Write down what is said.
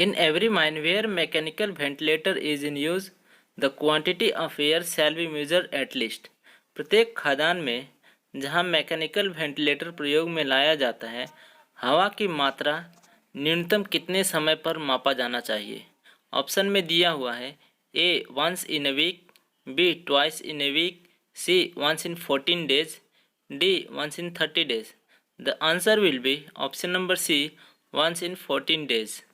In every mine where mechanical ventilator is in use, the quantity of air shall be measured at least. प्रत्येक खदान में जहां mechanical ventilator प्रयोग में लाया जाता है, हवा की मात्रा न्यूनतम कितने समय पर मापा जाना चाहिए। ऑप्शन में दिया हुआ है A once in a week, B twice in a week, C once in 14 days, D once in 30 days. The answer will be option number C, once in 14 days.